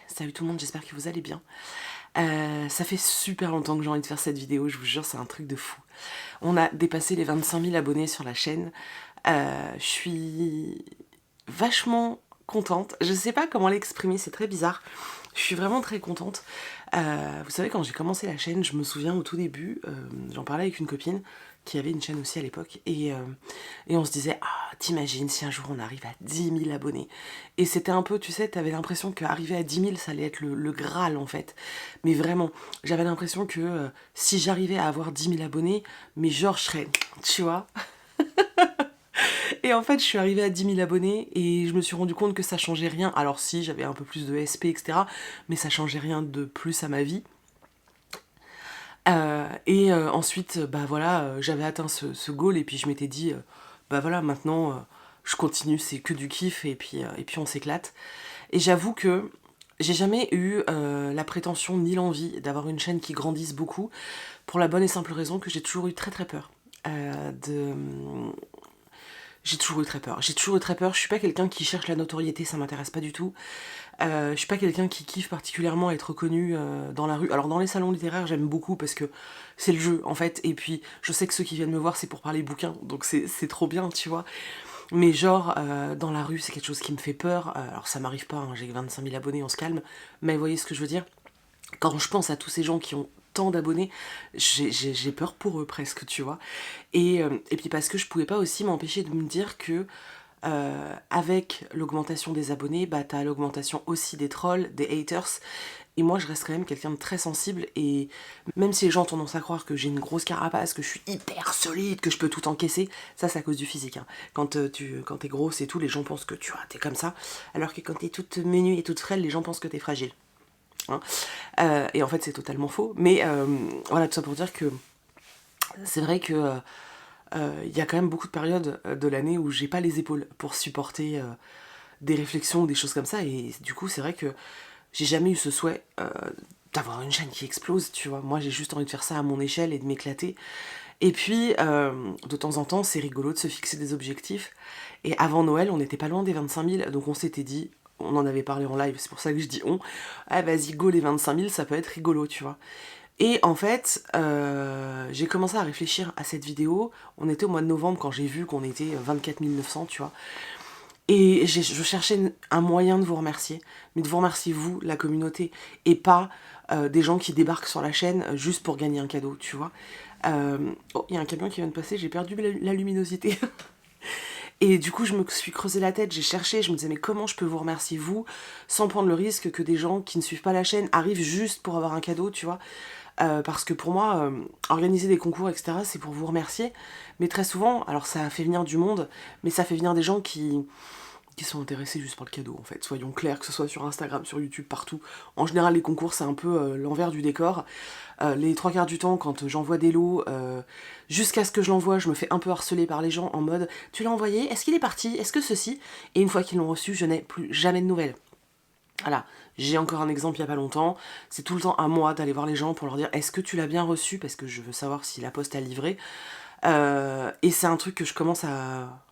Salut tout le monde, j'espère que vous allez bien. Ça fait super longtemps que j'ai envie de faire cette vidéo, je vous jure, c'est un truc de fou. On a dépassé les 25 000 abonnés sur la chaîne. Je suis vachement contente. Je sais pas comment l'exprimer, c'est très bizarre. Je suis vraiment très contente. Vous savez, quand j'ai commencé la chaîne, je me souviens au tout début, j'en parlais avec une copine qui avait une chaîne aussi à l'époque, et on se disait, ah, t'imagines si un jour on arrive à 10 000 abonnés. Et c'était un peu, tu sais, t'avais l'impression qu'arriver à 10 000, ça allait être le Graal en fait. Mais vraiment, j'avais l'impression que si j'arrivais à avoir 10 000 abonnés, mais genre je serais, tu vois. Et en fait, je suis arrivée à 10 000 abonnés et je me suis rendu compte que ça changeait rien. Alors si, j'avais un peu plus de SP, etc. Mais ça changeait rien de plus à ma vie. Ensuite, bah voilà, j'avais atteint ce goal et puis je m'étais dit, bah voilà, maintenant, je continue, c'est que du kiff et puis on s'éclate. Et j'avoue que j'ai jamais eu la prétention ni l'envie d'avoir une chaîne qui grandisse beaucoup, pour la bonne et simple raison que j'ai toujours eu très très peur. Euh, de... J'ai toujours eu très peur. J'ai toujours eu très peur. Je suis pas quelqu'un qui cherche la notoriété, ça m'intéresse pas du tout. Je suis pas quelqu'un qui kiffe particulièrement être reconnu dans la rue. Alors dans les salons littéraires, j'aime beaucoup parce que c'est le jeu en fait. Et puis je sais que ceux qui viennent me voir, c'est pour parler bouquins, donc c'est trop bien, tu vois. Mais genre dans la rue, c'est quelque chose qui me fait peur. Alors ça m'arrive pas, hein, j'ai 25 000 abonnés, on se calme. Mais vous voyez ce que je veux dire? Quand je pense à tous ces gens qui ont tant d'abonnés, j'ai peur pour eux presque, tu vois. Et puis parce que je pouvais pas aussi m'empêcher de me dire que avec l'augmentation des abonnés, bah t'as l'augmentation aussi des trolls, des haters. Et moi, je reste quand même quelqu'un de très sensible. Et même si les gens ont tendance à croire que j'ai une grosse carapace, que je suis hyper solide, que je peux tout encaisser, ça c'est à cause du physique, hein. Quand t'es grosse et tout, les gens pensent que tu vois, t'es comme ça. Alors que quand t'es toute menue et toute frêle, les gens pensent que t'es fragile, hein. Et en fait, c'est totalement faux. Mais voilà, tout ça pour dire que c'est vrai que y a quand même beaucoup de périodes de l'année où j'ai pas les épaules pour supporter des réflexions ou des choses comme ça. Et du coup, c'est vrai que j'ai jamais eu ce souhait d'avoir une chaîne qui explose, tu vois. Moi, j'ai juste envie de faire ça à mon échelle et de m'éclater. Et puis, de temps en temps, c'est rigolo de se fixer des objectifs. Et avant Noël, on n'était pas loin des 25 000, donc on s'était dit, on en avait parlé en live, c'est pour ça que je dis on, ah vas-y, go les 25 000, ça peut être rigolo, tu vois. Et en fait, j'ai commencé à réfléchir à cette vidéo. On était au mois de novembre quand j'ai vu qu'on était 24 900, tu vois. Et je cherchais un moyen de vous remercier, mais de vous remercier vous, la communauté, et pas des gens qui débarquent sur la chaîne juste pour gagner un cadeau, tu vois. Oh, il y a un camion qui vient de passer, j'ai perdu la luminosité. Et du coup, je me suis creusé la tête, j'ai cherché, je me disais, mais comment je peux vous remercier vous, sans prendre le risque que des gens qui ne suivent pas la chaîne arrivent juste pour avoir un cadeau, tu vois. Parce que pour moi, organiser des concours, etc., c'est pour vous remercier. Mais très souvent, alors ça fait venir du monde, mais ça fait venir des gens qui sont intéressés juste par le cadeau, en fait. Soyons clairs, que ce soit sur Instagram, sur YouTube, partout. En général, les concours, c'est un peu l'envers du décor. Les trois quarts du temps, quand j'envoie des lots, jusqu'à ce que je l'envoie, je me fais un peu harceler par les gens en mode « Tu l'as envoyé? Est-ce qu'il est parti? Est-ce que ceci ?» Et une fois qu'ils l'ont reçu, je n'ai plus jamais de nouvelles. Voilà, j'ai encore un exemple il n'y a pas longtemps. C'est tout le temps à moi d'aller voir les gens pour leur dire est-ce que tu l'as bien reçu parce que je veux savoir si la poste a livré. Et c'est un truc que je commence à.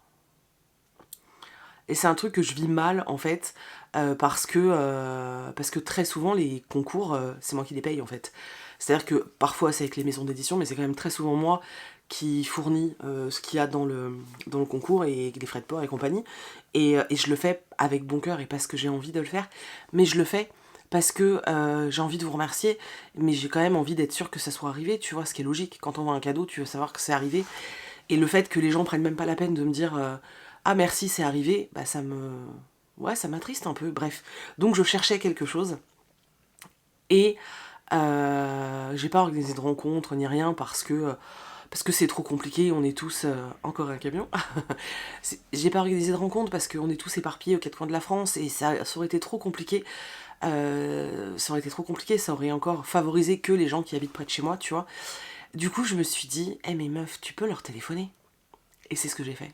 Et c'est un truc que je vis mal en fait parce que très souvent les concours c'est moi qui les paye en fait. C'est-à-dire que parfois c'est avec les maisons d'édition mais c'est quand même très souvent moi qui fournit ce qu'il y a dans le concours et les frais de port et compagnie. Et je le fais avec bon cœur et parce que j'ai envie de le faire. Mais je le fais parce que j'ai envie de vous remercier, mais j'ai quand même envie d'être sûre que ça soit arrivé, tu vois, ce qui est logique. Quand on voit un cadeau, tu veux savoir que c'est arrivé. Et le fait que les gens prennent même pas la peine de me dire ah merci, c'est arrivé, bah ça me. Ouais, ça m'attriste un peu. Bref. Donc je cherchais quelque chose et j'ai pas organisé de rencontre ni rien parce que c'est trop compliqué, on est tous encore un camion. J'ai pas organisé de rencontre parce qu'on est tous éparpillés aux quatre coins de la France et ça aurait été trop compliqué. Ça aurait été trop compliqué, ça aurait encore favorisé que les gens qui habitent près de chez moi, tu vois. Du coup, je me suis dit, eh mais meuf, tu peux leur téléphoner. Et c'est ce que j'ai fait.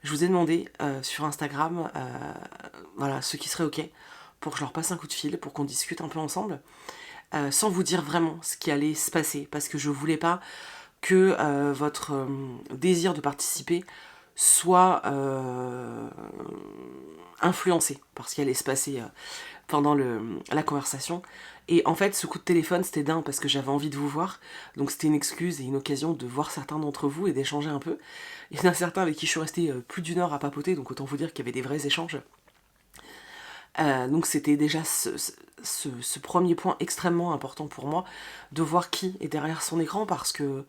Je vous ai demandé sur Instagram, voilà, ceux qui seraient ok, pour que je leur passe un coup de fil, pour qu'on discute un peu ensemble, sans vous dire vraiment ce qui allait se passer, parce que je voulais pas que votre désir de participer soit influencé par ce qui allait se passer pendant la conversation. Et en fait, ce coup de téléphone, c'était dingue parce que j'avais envie de vous voir. Donc c'était une excuse et une occasion de voir certains d'entre vous et d'échanger un peu. Il y en a certains avec qui je suis restée plus d'1 heure à papoter, donc autant vous dire qu'il y avait des vrais échanges. Donc c'était déjà ce premier point extrêmement important pour moi, de voir qui est derrière son écran, parce que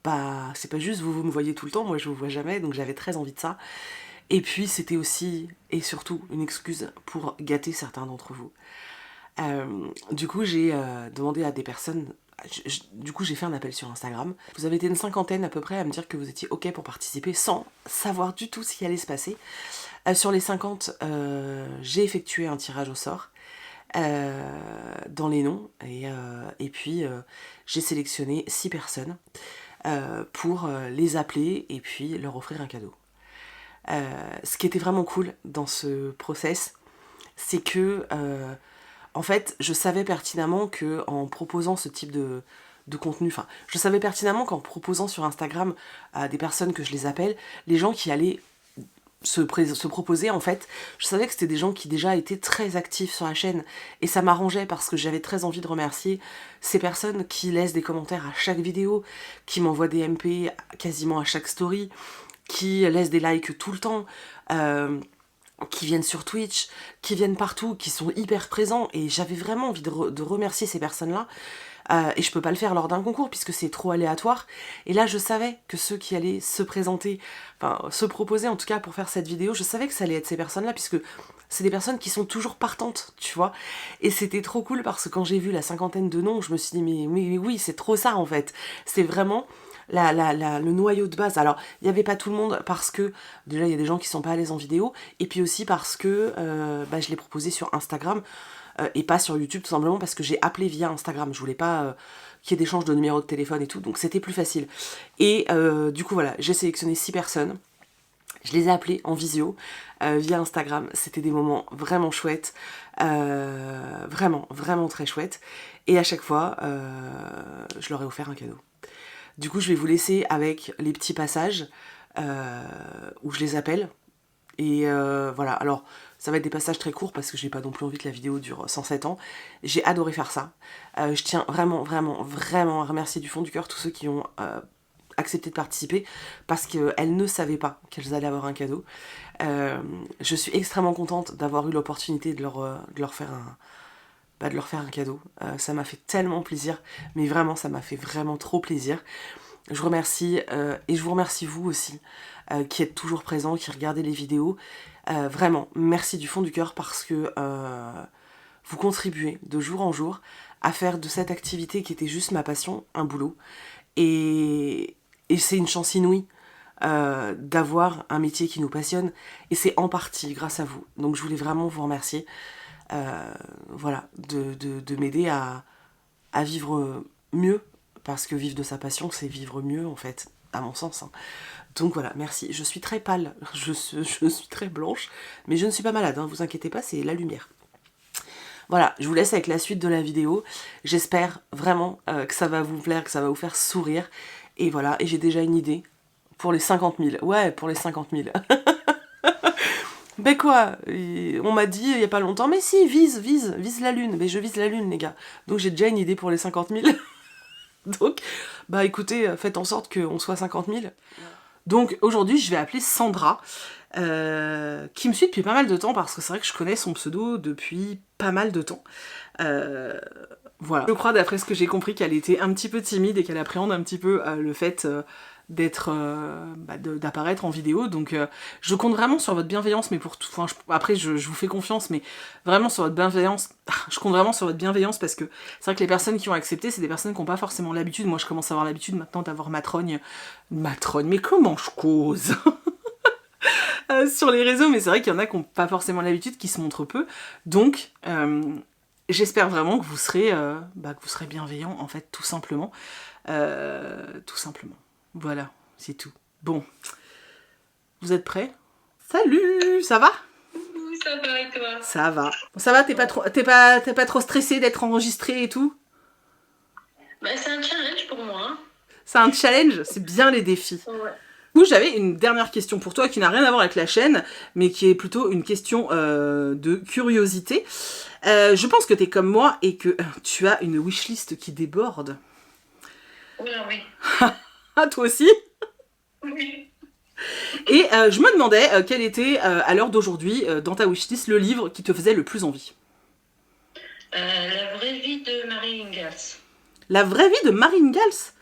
bah, c'est pas juste vous me voyez tout le temps, moi je vous vois jamais, donc j'avais très envie de ça. Et puis c'était aussi et surtout une excuse pour gâter certains d'entre vous. Du coup j'ai demandé à des personnes, du coup j'ai fait un appel sur Instagram. Vous avez été une 50aine à peu près à me dire que vous étiez ok pour participer sans savoir du tout ce qui allait se passer. Sur les 50, j'ai effectué un tirage au sort dans les noms et puis j'ai sélectionné 6 personnes pour les appeler et puis leur offrir un cadeau. Ce qui était vraiment cool dans ce process, c'est que en fait, je savais pertinemment qu'en proposant ce type de contenu, enfin, je savais pertinemment qu'en proposant sur Instagram à des personnes que je les appelle, les gens qui allaient se proposer, en fait, je savais que c'était des gens qui déjà étaient très actifs sur la chaîne, et ça m'arrangeait parce que j'avais très envie de remercier ces personnes qui laissent des commentaires à chaque vidéo, qui m'envoient des MP quasiment à chaque story, qui laissent des likes tout le temps, qui viennent sur Twitch, qui viennent partout, qui sont hyper présents, et j'avais vraiment envie de remercier ces personnes-là. Et je peux pas le faire lors d'un concours puisque c'est trop aléatoire. Et là, je savais que ceux qui allaient se présenter, enfin se proposer en tout cas pour faire cette vidéo, je savais que ça allait être ces personnes-là puisque c'est des personnes qui sont toujours partantes, tu vois. Et c'était trop cool parce que quand j'ai vu la 50aine de noms, je me suis dit mais oui, c'est trop ça en fait. C'est vraiment le noyau de base. Alors, il n'y avait pas tout le monde parce que déjà il y a des gens qui sont pas à l'aise en vidéo, et puis aussi parce que je l'ai proposé sur Instagram. Et pas sur YouTube, tout simplement parce que j'ai appelé via Instagram. Je voulais pas qu'il y ait d'échange de numéros de téléphone et tout, donc c'était plus facile. Et du coup voilà, j'ai sélectionné 6 personnes. Je les ai appelées en visio via Instagram. C'était des moments vraiment chouettes, vraiment, vraiment très chouettes. Et à chaque fois, je leur ai offert un cadeau. Du coup, je vais vous laisser avec les petits passages où je les appelle. Et voilà, alors ça va être des passages très courts parce que j'ai pas non plus envie que la vidéo dure 107 ans. J'ai adoré faire ça. Je tiens vraiment, vraiment, vraiment à remercier du fond du cœur tous ceux qui ont accepté de participer parce qu'elles ne savaient pas qu'elles allaient avoir un cadeau. Je suis extrêmement contente d'avoir eu l'opportunité de leur faire un cadeau. Ça m'a fait tellement plaisir, mais vraiment ça m'a fait vraiment trop plaisir. Je vous remercie et je vous remercie vous aussi qui êtes toujours présents, qui regardez les vidéos. Vraiment, merci du fond du cœur parce que vous contribuez de jour en jour à faire de cette activité qui était juste ma passion, un boulot. Et c'est une chance inouïe d'avoir un métier qui nous passionne, et c'est en partie grâce à vous. Donc je voulais vraiment vous remercier voilà, de m'aider à vivre mieux, parce que vivre de sa passion, c'est vivre mieux en fait, à mon sens. Hein. Donc voilà, merci. Je suis très pâle, je suis très blanche, mais je ne suis pas malade, hein, vous inquiétez pas, c'est la lumière. Voilà, je vous laisse avec la suite de la vidéo. J'espère vraiment que ça va vous plaire, que ça va vous faire sourire. Et voilà, et j'ai déjà une idée pour les 50 000. Ouais, pour les 50 000. Ben quoi, on m'a dit il y a pas longtemps, mais si, vise la lune. Mais je vise la lune, les gars. Donc j'ai déjà une idée pour les 50 000. Donc, bah écoutez, faites en sorte qu'on soit 50 000. Donc aujourd'hui, je vais appeler Sandra, qui me suit depuis pas mal de temps, parce que c'est vrai que je connais son pseudo depuis pas mal de temps. Voilà. Je crois, d'après ce que j'ai compris, qu'elle était un petit peu timide et qu'elle appréhende un petit peu le fait d'apparaître en vidéo. Donc je compte vraiment sur votre bienveillance, mais pour tout, enfin, après je vous fais confiance, mais vraiment sur votre bienveillance. Je compte vraiment sur votre bienveillance parce que c'est vrai que les personnes qui ont accepté, c'est des personnes qui n'ont pas forcément l'habitude. Moi je commence à avoir l'habitude maintenant d'avoir matrogne, mais comment je cause sur les réseaux, mais c'est vrai qu'il y en a qui n'ont pas forcément l'habitude, qui se montrent peu. Donc j'espère vraiment que vous serez bienveillant, en fait, tout simplement. Voilà, c'est tout. Bon, vous êtes prêts? Salut, ça va? Ça va et toi? Ça va. Ça va, t'es pas trop stressée d'être enregistrée et tout? Bah, c'est un challenge pour moi. C'est un challenge, c'est bien les défis. Ouais. Du coup, j'avais une dernière question pour toi qui n'a rien à voir avec la chaîne, mais qui est plutôt une question de curiosité. Je pense que tu es comme moi et que tu as une wishlist qui déborde. Oula, oui. Ah, toi aussi? Oui. Et je me demandais quel était, à l'heure d'aujourd'hui, dans ta wishlist, le livre qui te faisait le plus envie. La vraie vie de Marie Ingalls. La vraie vie de Marie Ingalls?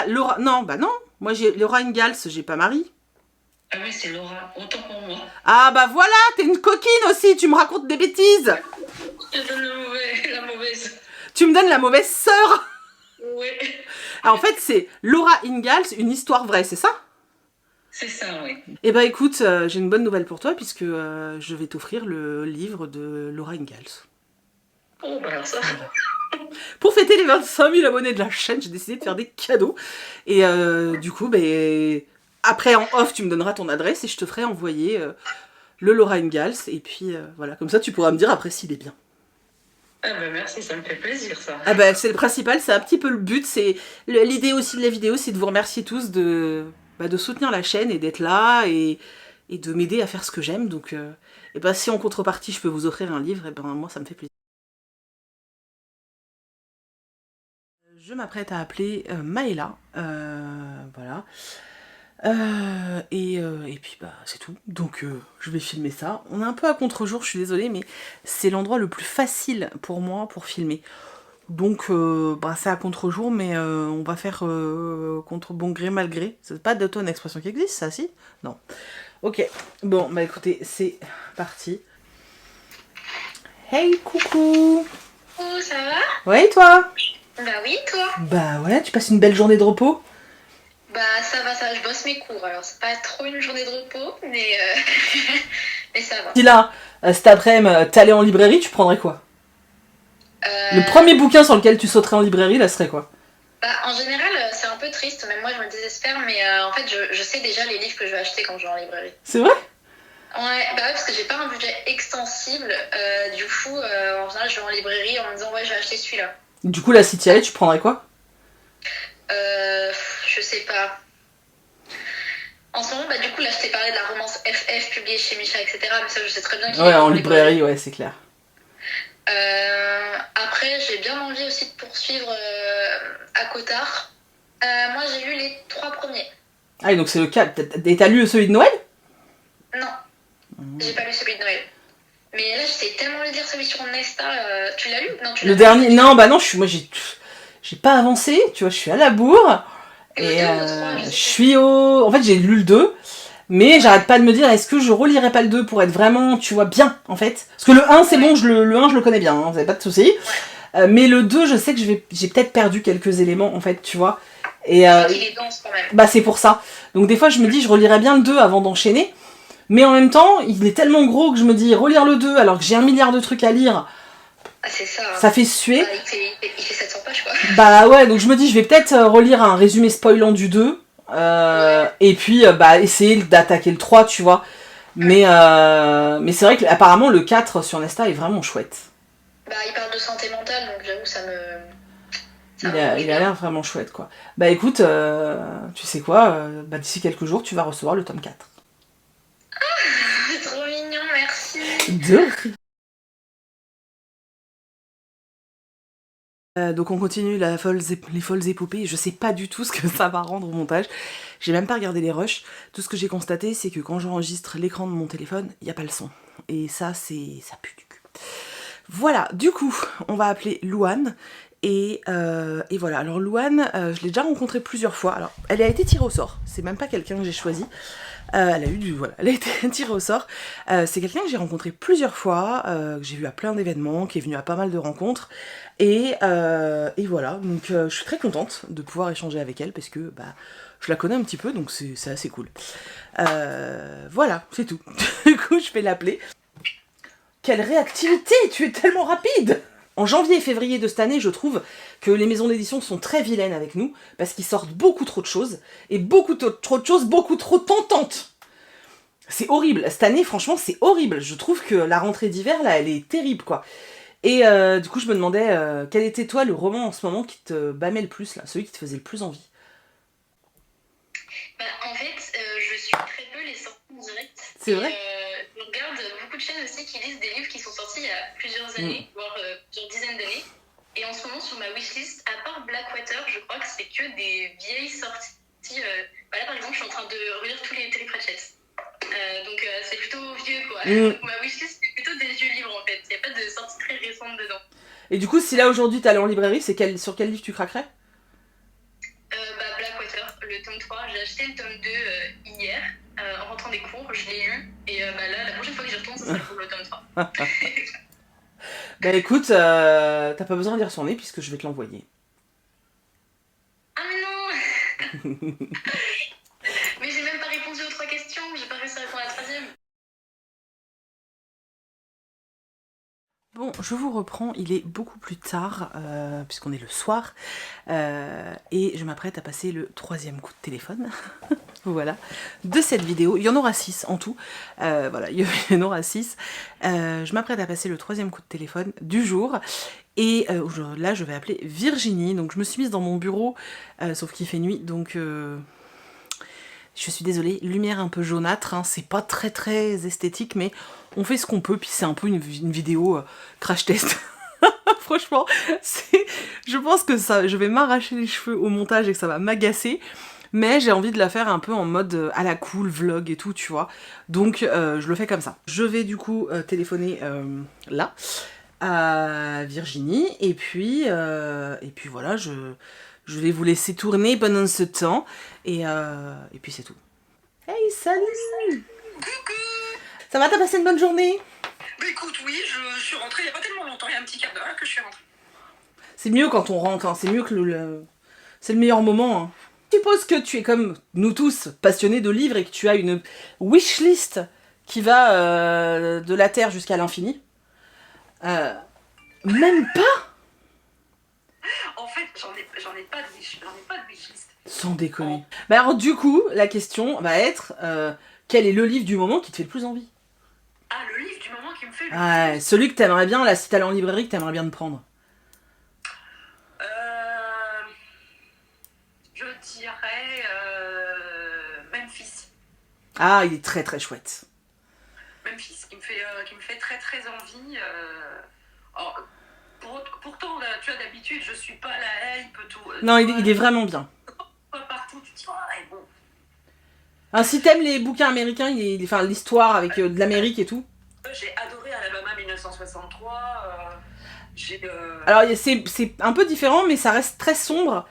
Laura... Non, bah non. Moi, j'ai Laura Ingalls, j'ai pas Marie. Ah oui, c'est Laura, autant pour moi. Ah bah voilà, t'es une coquine aussi, tu me racontes des bêtises. Je te donne la mauvaise. Tu me donnes la mauvaise sœur. Oui. Ah, en fait, c'est Laura Ingalls, une histoire vraie, c'est ça? C'est ça, oui. Eh bah écoute, j'ai une bonne nouvelle pour toi, puisque je vais t'offrir le livre de Laura Ingalls. Oh, bah alors ça. Pour fêter les 25 000 abonnés de la chaîne, j'ai décidé de faire des cadeaux. Et du coup, après en off, tu me donneras ton adresse et je te ferai envoyer le Laura Ingalls. Et puis voilà, comme ça tu pourras me dire après s'il est bien. Ah bah merci, ça me fait plaisir ça. Ah bah c'est le principal, c'est un petit peu le but. L'idée aussi de la vidéo, c'est de vous remercier tous de soutenir la chaîne et d'être là et de m'aider à faire ce que j'aime. Donc et bah, si en contrepartie je peux vous offrir un livre, et ben moi ça me fait plaisir. Je m'apprête à appeler Maëla, voilà. Et puis bah c'est tout, donc je vais filmer ça. On est un peu à contre-jour, je suis désolée, mais c'est l'endroit le plus facile pour moi pour filmer. Donc c'est à contre-jour, mais on va faire contre bon gré mal gré. C'est pas d'auto une expression qui existe, ça, si? Non. Ok, bon, bah écoutez, c'est parti. Hey, coucou! Oh, ça va? Ouais, et toi? Bah oui, toi? Bah ouais, tu passes une belle journée de repos? Bah ça va, je bosse mes cours, alors c'est pas trop une journée de repos, mais, mais ça va. Si là, cet après-midi, t'allais en librairie, tu prendrais quoi? Le premier bouquin sur lequel tu sauterais en librairie, là, serait quoi? Bah, en général, c'est un peu triste, même moi je me désespère, mais en fait je sais déjà les livres que je vais acheter quand je vais en librairie. C'est vrai? Ouais, bah ouais, parce que j'ai pas un budget extensible, du coup, en général je vais en librairie en me disant ouais, je vais acheter celui-là. Du coup, là, si t'y allais, tu prendrais quoi? Je sais pas. En ce moment, bah du coup, là je t'ai parlé de la romance FF publiée chez Micha, etc. Mais ça, je sais très bien qu'il Ouais, est en librairie, ouais, c'est clair. Après, j'ai bien envie aussi de poursuivre à Cotard. Moi, j'ai lu les 3 premiers. Ah, et donc c'est le 4. Et t'as lu celui de Noël? Non, j'ai pas lu celui de Noël. Mais là, j'étais tellement envie de lire celui sur Nesta. Tu l'as lu? Non, tu l'as Le pas dernier? lu. Non, bah non, moi j'ai pas avancé, tu vois, je suis à la bourre. Et Le 2 ou le 3, je suis au... En fait, j'ai lu le 2, mais j'arrête pas de me dire, est-ce que je relirai pas le 2 pour être vraiment, tu vois, bien, en fait. Parce que le 1, c'est bon, le 1, je le connais bien, hein, vous avez pas de soucis. Ouais. Mais le 2, je sais que j'ai peut-être perdu quelques éléments, en fait, tu vois. Et Il est dense quand même. bah c'est pour ça. Donc des fois, je me dis, je relirai bien le 2 avant d'enchaîner. Mais en même temps, il est tellement gros que je me dis, relire le 2 alors que j'ai 1 milliard de trucs à lire, Ah, c'est ça. ça fait suer. Ah, il fait 700 pages, quoi. Bah ouais, donc je me dis, je vais peut-être relire un résumé spoilant du 2. Et puis essayer d'attaquer le 3, tu vois. Mais c'est vrai que apparemment le 4 sur Nesta est vraiment chouette. Bah, il parle de santé mentale, donc j'avoue, ça me... Il a l'air vraiment chouette, quoi. Bah écoute, tu sais quoi, d'ici quelques jours, tu vas recevoir le tome 4. C'est trop mignon, merci. De donc on continue les folles épopées. Je sais pas du tout ce que ça va rendre au montage. J'ai même pas regardé les rushs. Tout ce que j'ai constaté, c'est que quand j'enregistre l'écran de mon téléphone, il n'y a pas le son. Et ça pue du cul. Voilà, du coup, on va appeler Louane. Et voilà, alors Louane, je l'ai déjà rencontrée plusieurs fois. Alors, elle a été tirée au sort. C'est même pas quelqu'un que j'ai choisi. Elle a été tirée au sort. C'est quelqu'un que j'ai rencontré plusieurs fois, que j'ai vu à plein d'événements, qui est venu à pas mal de rencontres. Et voilà, donc je suis très contente de pouvoir échanger avec elle parce que je la connais un petit peu, donc c'est assez cool. Voilà, c'est tout. Du coup, je vais l'appeler. Quelle réactivité! Tu es tellement rapide! En janvier et février de cette année, je trouve que les maisons d'édition sont très vilaines avec nous, parce qu'ils sortent beaucoup trop de choses, et beaucoup trop de choses, beaucoup trop tentantes. C'est horrible. Cette année, franchement, c'est horrible. Je trouve que la rentrée d'hiver, là, elle est terrible, quoi. Et du coup, je me demandais, quel était, toi, le roman en ce moment qui te bâmait le plus, là, celui qui te faisait le plus envie? Bah, en fait, C'est vrai. Je regarde beaucoup de chaînes aussi qui lisent des livres qui sont sortis il y a plusieurs années, voire plusieurs dizaines d'années. Et en ce moment, sur ma wishlist, à part Blackwater, je crois que c'est que des vieilles sorties. Là, par exemple, je suis en train de relire tous les Terry Pratchett. Donc, c'est plutôt vieux, quoi. Donc, ma wishlist, c'est plutôt des vieux livres, en fait. Il n'y a pas de sorties très récentes dedans. Et du coup, si là, aujourd'hui, t'allais en librairie, sur quel livre tu craquerais? Blackwater, le tome 3. J'ai acheté le tome 2 hier, en rentrant des cours. Je l'ai lu. Et là, la prochaine fois que j'y retourne, ça sera pour le tome 3. Bah écoute, t'as pas besoin d'y retourner puisque je vais te l'envoyer. Ah mais non. Mais j'ai même pas répondu aux 3 questions, j'ai pas réussi à répondre à la 3e. Bon, je vous reprends, il est beaucoup plus tard, puisqu'on est le soir, et je m'apprête à passer le 3e coup de téléphone, voilà, de cette vidéo. Il y en aura 6 en tout, voilà, il y en aura 6. Je m'apprête à passer le 3e coup de téléphone du jour, et là je vais appeler Virginie. Donc je me suis mise dans mon bureau, sauf qu'il fait nuit, donc... Je suis désolée, lumière un peu jaunâtre, hein, c'est pas très esthétique, mais on fait ce qu'on peut, puis c'est un peu une vidéo crash test. Franchement, je pense que je vais m'arracher les cheveux au montage et que ça va m'agacer, mais j'ai envie de la faire un peu en mode à la cool, vlog et tout, tu vois. Donc je le fais comme ça. Je vais du coup téléphoner là, à Virginie, et puis voilà, je vais vous laisser tourner pendant ce temps, et puis c'est tout. Hey, salut! Coucou! Ça va, t'as passé une bonne journée? Bah écoute, oui, je suis rentrée il n'y a pas tellement longtemps, il y a un petit quart d'heure que je suis rentrée. C'est mieux quand on rentre, hein. C'est mieux que c'est le meilleur moment. Hein. Je suppose que tu es comme nous tous passionnés de livres et que tu as une wishlist qui va de la Terre jusqu'à l'infini. Même pas? En fait, j'en ai pas de wishlist. Sans déconner. Bah alors du coup, la question va être quel est le livre du moment qui te fait le plus envie? Ah, le livre du moment qui me fait le Ouais, celui que t'aimerais bien, là, si t'allais en librairie, que t'aimerais bien te prendre. Je dirais Memphis. Ah, il est très chouette. Memphis, qui me fait très envie. Alors, pourtant, là, tu vois, d'habitude, je suis pas la hype, tout. Non, il est vraiment bien. Pas partout, tu te dis, ouais, bon. Alors, si t'aimes les bouquins américains, enfin l'histoire avec de l'Amérique et tout. J'ai adoré Alabama 1963. Alors, c'est un peu différent, mais ça reste très sombre.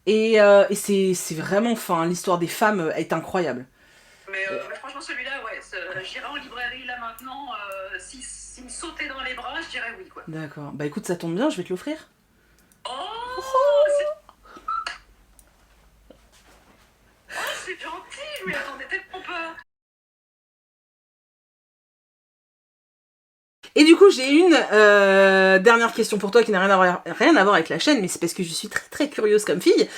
Et c'est vraiment fin. L'histoire des femmes est incroyable. Mais franchement, celui-là, ouais, j'irai en librairie là maintenant. S'il me sautait dans les bras, je dirais oui, quoi. D'accord. Bah écoute, ça tombe bien, je vais te l'offrir. Oh, c'est gentil, je m'y attendais tellement pas. Et du coup, j'ai une dernière question pour toi qui n'a rien à voir avec la chaîne, mais c'est parce que je suis très curieuse comme fille.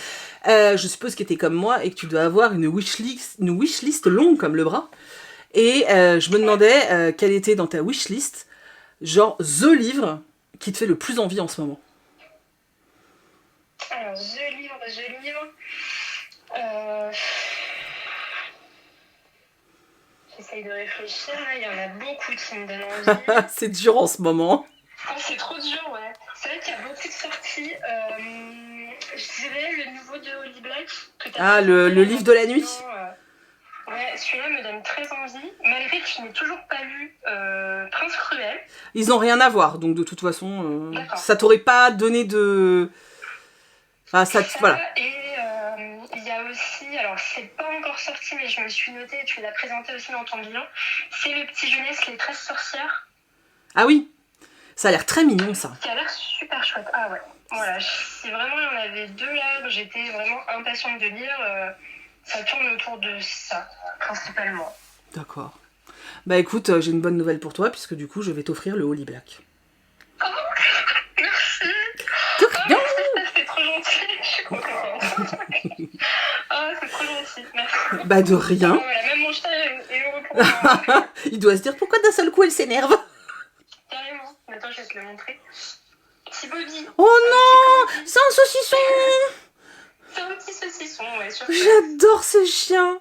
Je suppose que t'es comme moi et que tu dois avoir une wishlist longue comme le bras. Et je me demandais quel était dans ta wishlist, genre the livre qui te fait le plus envie en ce moment. Alors, The livre. J'essaye de réfléchir, là, il y en a beaucoup qui me donnent envie. C'est dur en ce moment. Oh, c'est trop dur, ouais. C'est vrai qu'il y a beaucoup de sorties. Je dirais le nouveau de Holly Black. Ah, le livre de la nuit. Ouais, celui-là me donne très envie, malgré que je n'ai toujours pas lu Prince Cruel. Ils n'ont rien à voir, donc de toute façon, ça t'aurait pas donné de... Enfin, voilà. Et il y a aussi, alors c'est pas encore sorti, mais je me suis notée, tu l'as présenté aussi dans ton bilan, c'est Le Petit Jeunesse, les 13 sorcières. Ah oui, ça a l'air très mignon, ça. Ça a l'air super chouette. Ah ouais, voilà, si vraiment il y en avait 2 là, que j'étais vraiment impatiente de lire, ça tourne autour de ça, principalement. D'accord. Bah écoute, j'ai une bonne nouvelle pour toi, puisque du coup, je vais t'offrir le Holly Black. Oh, merci. De rien. C'est trop gentil, je suis contente. Oh, c'est trop gentil, merci. Bah de rien. Voilà, même mon chat est heureux pour moi. Il doit se dire pourquoi d'un seul coup elle s'énerve. Carrément. Attends, je vais te le montrer. Petit Bobby. Oh non, c'est un saucisson. C'est un petit saucisson, ouais, sûr. J'adore ce chien.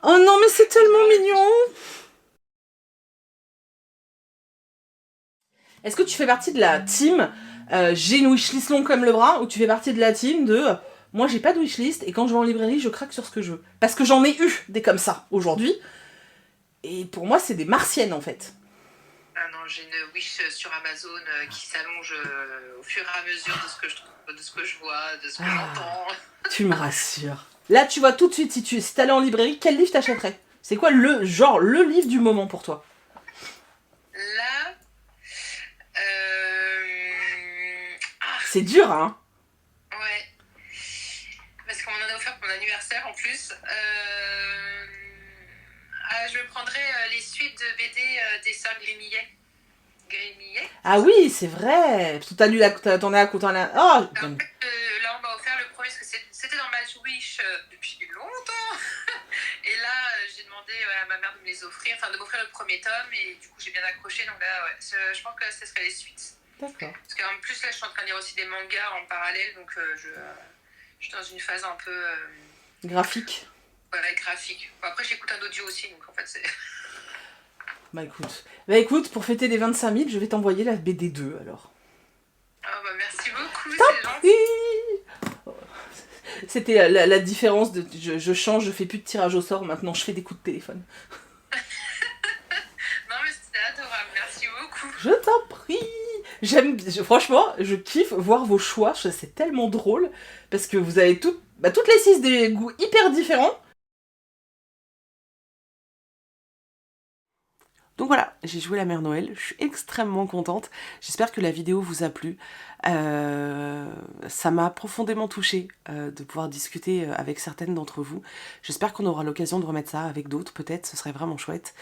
Oh non, mais c'est tellement mignon. Est-ce que tu fais partie de la team j'ai une wishlist longue comme le bras, ou tu fais partie de la team de moi j'ai pas de wishlist et quand je vais en librairie je craque sur ce que je veux? Parce que j'en ai eu des comme ça aujourd'hui, et pour moi c'est des martiennes en fait. Ah non, j'ai une wish sur Amazon qui s'allonge au fur et à mesure de ce que je trouve, de ce que je vois, de ce que j'entends. Tu me rassures. Là tu vois tout de suite, si t'allais en librairie, quel livre t'achèterais? C'est quoi le livre du moment pour toi? Là, C'est dur, hein? ouais, parce qu'on m'en a offert pour mon anniversaire en plus. Je prendrais les suites de BD des sœurs Grimillet. Ah oui, c'est vrai. T'as lu t'en es à côté la. Oh. En fait, là, on m'a offert le premier parce que c'était dans ma wish depuis longtemps. Et là, j'ai demandé à ma mère de me les offrir, enfin de m'offrir le premier tome, et du coup, j'ai bien accroché. Donc là, ouais, je pense que ce serait les suites. D'accord. Parce qu'en plus, là, je suis en train de lire aussi des mangas en parallèle, donc je suis dans une phase un peu. Graphique. Ouais, graphique. Bon, après, j'écoute un audio aussi, donc en fait, c'est. Bah écoute, pour fêter les 25 000, je vais t'envoyer la BD 2 alors. Ah bah merci beaucoup, c'est gentil. C'était la différence de je change, je fais plus de tirage au sort, maintenant je fais des coups de téléphone. Non mais c'était adorable, merci beaucoup. Je t'en prie. Franchement, je kiffe voir vos choix, c'est tellement drôle, parce que vous avez toutes les 6 des goûts hyper différents. Donc voilà, j'ai joué la Mère Noël, je suis extrêmement contente. J'espère que la vidéo vous a plu. Ça m'a profondément touchée de pouvoir discuter avec certaines d'entre vous. J'espère qu'on aura l'occasion de remettre ça avec d'autres, peut-être, ce serait vraiment chouette.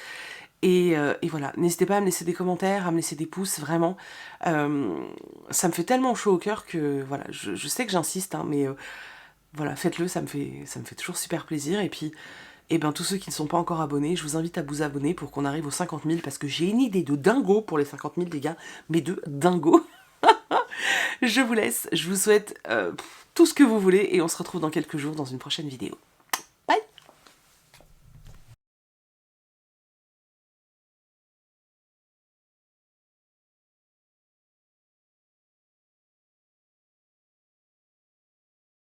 Et voilà, n'hésitez pas à me laisser des commentaires, à me laisser des pouces, vraiment. Ça me fait tellement chaud au cœur que, voilà, je sais que j'insiste, hein, mais voilà, faites-le, ça me fait toujours super plaisir. Et puis, et bien tous ceux qui ne sont pas encore abonnés, je vous invite à vous abonner pour qu'on arrive aux 50 000, parce que j'ai une idée de dingo pour les 50 000, les gars, mais de dingo. Je vous laisse, je vous souhaite tout ce que vous voulez, et on se retrouve dans quelques jours dans une prochaine vidéo.